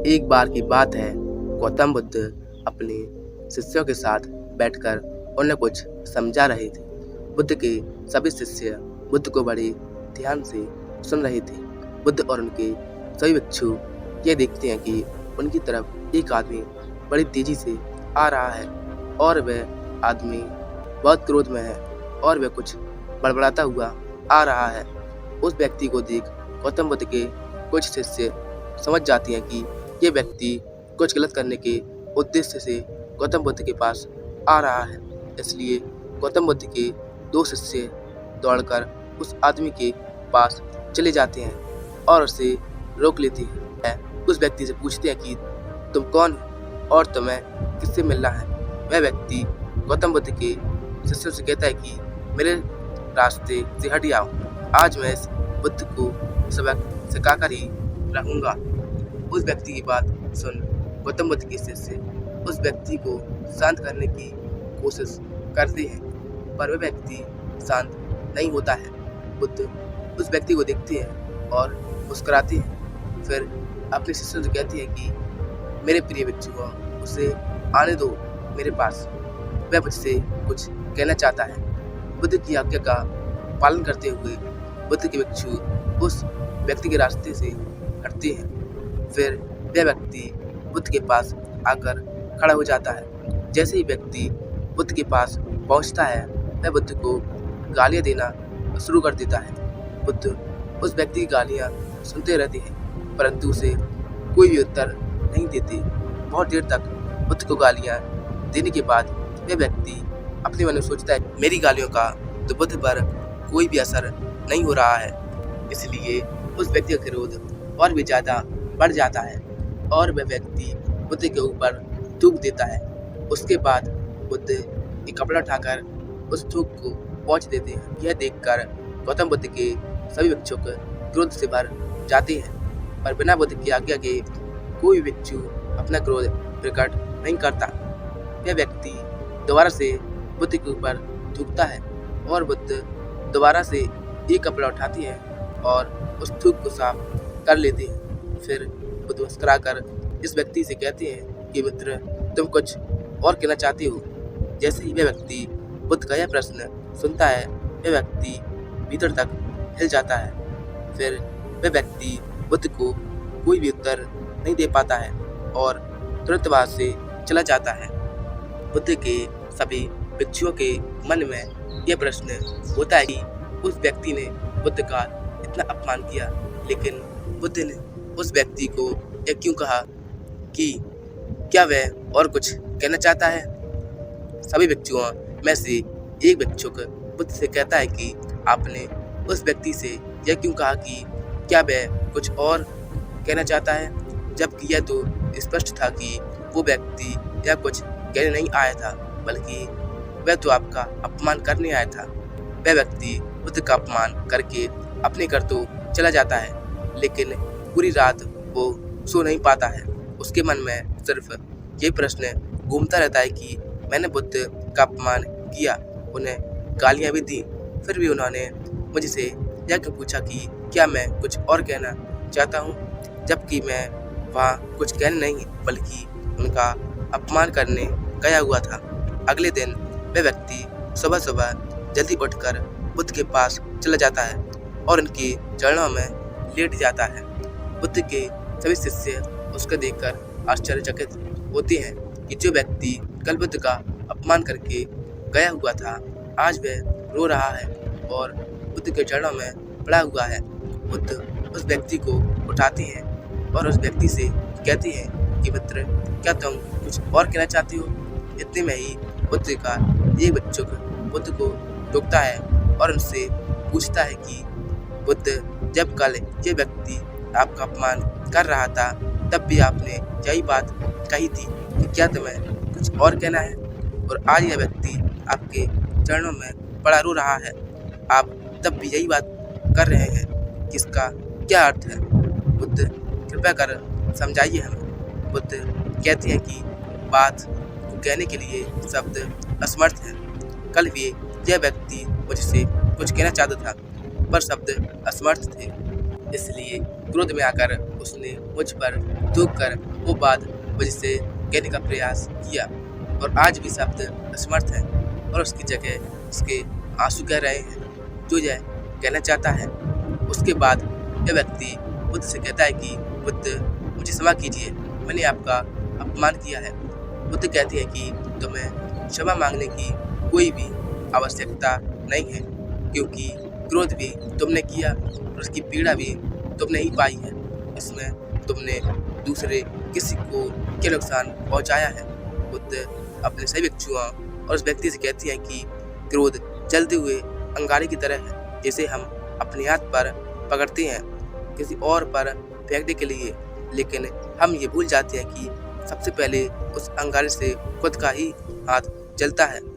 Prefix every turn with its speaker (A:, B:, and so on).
A: एक बार की बात है, गौतम बुद्ध अपने शिष्यों के साथ बैठकर उन्हें कुछ समझा रहे थे। बुद्ध के सभी शिष्य बुद्ध को बड़े ध्यान से सुन रहे थे। बुद्ध और उनके सभी भिक्षु ये देखते हैं कि उनकी तरफ एक आदमी बड़ी तेजी से आ रहा है और वह आदमी बहुत क्रोध में है और वह कुछ बड़बड़ाता हुआ आ रहा है। उस व्यक्ति को देख गौतम बुद्ध के कुछ शिष्य समझ जाती हैं कि ये व्यक्ति कुछ गलत करने के उद्देश्य से गौतम बुद्ध के पास आ रहा है। इसलिए गौतम बुद्ध के दो शिष्य दौड़कर उस आदमी के पास चले जाते हैं और उसे रोक लेते हैं। उस व्यक्ति से पूछते हैं कि तुम कौन हो और तुम्हें किससे मिलना है। वह व्यक्ति गौतम बुद्ध के शिष्यों से कहता है कि मेरे रास्ते से हट जाओ, आज मैं इस बुद्ध को सबक सिखाकर ही रहूँगा। उस व्यक्ति की बात सुन गौतम बुद्ध के शिष्य उस व्यक्ति को शांत करने की कोशिश करते हैं, पर वह व्यक्ति शांत नहीं होता है। बुद्ध उस व्यक्ति को देखते हैं और मुस्कुराते हैं। फिर अपने शिष्यों से कहते हैं कि मेरे प्रिय भिक्षुओं, उसे आने दो मेरे पास, वह मुझसे कुछ कहना चाहता है। बुद्ध की आज्ञा का पालन करते हुए बुद्ध के भिक्षु उस व्यक्ति के रास्ते से हटते हैं। फिर वह व्यक्ति बुद्ध के पास आकर खड़ा हो जाता है। जैसे ही व्यक्ति बुद्ध के पास पहुंचता है, वह बुद्ध को गालियां देना शुरू कर देता है। बुद्ध उस व्यक्ति की गालियां सुनते रहते हैं, परंतु उसे कोई भी उत्तर नहीं देते। बहुत देर तक बुद्ध को गालियां देने के बाद वह व्यक्ति अपने मन में सोचता है, मेरी गालियों का तो बुद्ध पर कोई भी असर नहीं हो रहा है। इसलिए उस व्यक्ति का क्रोध और भी ज़्यादा बढ़ जाता है और वह व्यक्ति बुद्ध के ऊपर थूक देता है। उसके बाद बुद्ध एक कपड़ा उठाकर उस थूक को पोंछ देते हैं। यह देखकर गौतम बुद्ध के सभी भिक्षु क्रोध से भर जाते हैं, पर बिना बुद्ध की आज्ञा के कोई भिक्षु अपना क्रोध प्रकट नहीं करता। यह व्यक्ति दोबारा से बुद्ध के ऊपर थूकता है और बुद्ध दोबारा से एक कपड़ा उठाते हैं और उस थूक को साफ कर लेते हैं। फिर बुद्ध मुस्कुराकर इस व्यक्ति से कहते हैं कि मित्र, तुम कुछ और कहना चाहते हो। जैसे ही वह व्यक्ति बुद्ध का यह प्रश्न सुनता है, वह व्यक्ति भीतर तक हिल जाता है। फिर वह व्यक्ति बुद्ध को कोई भी उत्तर नहीं दे पाता है और तुरंत वहां से चला जाता है। बुद्ध के सभी भिक्षुओं के मन में यह प्रश्न होता है कि उस व्यक्ति ने बुद्ध का इतना अपमान किया, लेकिन बुद्ध ने उस व्यक्ति को यह क्यों कहा कि क्या वह और कुछ कहना चाहता है। सभी भिक्षुओं में से एक भिक्षुक बुद्ध से कहता है कि आपने उस व्यक्ति से यह क्यों कहा कि क्या वह कुछ और कहना चाहता है, जबकि यह तो स्पष्ट था कि वो व्यक्ति यह कुछ कहने नहीं आया था, बल्कि वह तो आपका अपमान करने आया था। वह व्यक्ति बुद्ध का अपमान करके अपने घर तो चला जाता है, लेकिन पूरी रात वो सो नहीं पाता है। उसके मन में सिर्फ ये प्रश्न घूमता रहता है कि मैंने बुद्ध का अपमान किया, उन्हें गालियाँ भी दी, फिर भी उन्होंने मुझसे यह क्यों पूछा कि क्या मैं कुछ और कहना चाहता हूँ, जबकि मैं वहाँ कुछ कहने नहीं बल्कि उनका अपमान करने गया हुआ था। अगले दिन वह व्यक्ति सुबह सुबह जल्दी उठकर बुद्ध के पास चला जाता है और उनके चरणों में लेट जाता है। बुद्ध के सभी शिष्य उसको देखकर आश्चर्यचकित होते हैं कि जो व्यक्ति कल बुद्ध का अपमान करके गया हुआ था, आज वह रो रहा है और बुद्ध के चरणों में पड़ा हुआ है। बुद्ध उस व्यक्ति को उठाते हैं और उस व्यक्ति से कहते हैं कि मित्र, क्या तुम कुछ और कहना चाहते हो। इतने में ही बुद्ध का एक भिक्षुक बुद्ध को रोकता है और उनसे पूछता है कि बुद्ध, जब कल ये व्यक्ति आपका अपमान कर रहा था, तब भी आपने यही बात कही थी कि क्या तुम्हें कुछ और कहना है, और आज यह व्यक्ति आपके चरणों में पड़ा रो रहा है, आप तब भी यही बात कर रहे हैं, इसका क्या अर्थ है। बुद्ध, कृपया कर समझाइए हमें। बुद्ध कहते हैं कि बात को कहने के लिए शब्द असमर्थ हैं। कल भी यह व्यक्ति मुझसे कुछ कहना चाहता था, पर शब्द असमर्थ थे, इसलिए क्रोध में आकर उसने मुझ पर थूक कर वो बात वजह से कहने का प्रयास किया और आज भी शब्द असमर्थ है और उसकी जगह उसके आंसू कह रहे हैं जो यह कहना चाहता है। उसके बाद यह व्यक्ति बुद्ध से कहता है कि बुद्ध, मुझे क्षमा कीजिए, मैंने आपका अपमान किया है। बुद्ध कहती है कि तुम्हें क्षमा मांगने की कोई भी आवश्यकता नहीं है, क्योंकि क्रोध भी तुमने किया और उसकी पीड़ा भी तुमने ही पाई है। इसमें तुमने दूसरे किसी को क्या नुकसान पहुंचाया है। बुद्ध अपने सभी भिक्षुओं और उस व्यक्ति से कहती है कि क्रोध जलते हुए अंगारे की तरह है, जिसे हम अपने हाथ पर पकड़ते हैं किसी और पर फेंकने के लिए, लेकिन हम ये भूल जाते हैं कि सबसे पहले उस अंगारे से खुद का ही हाथ जलता है।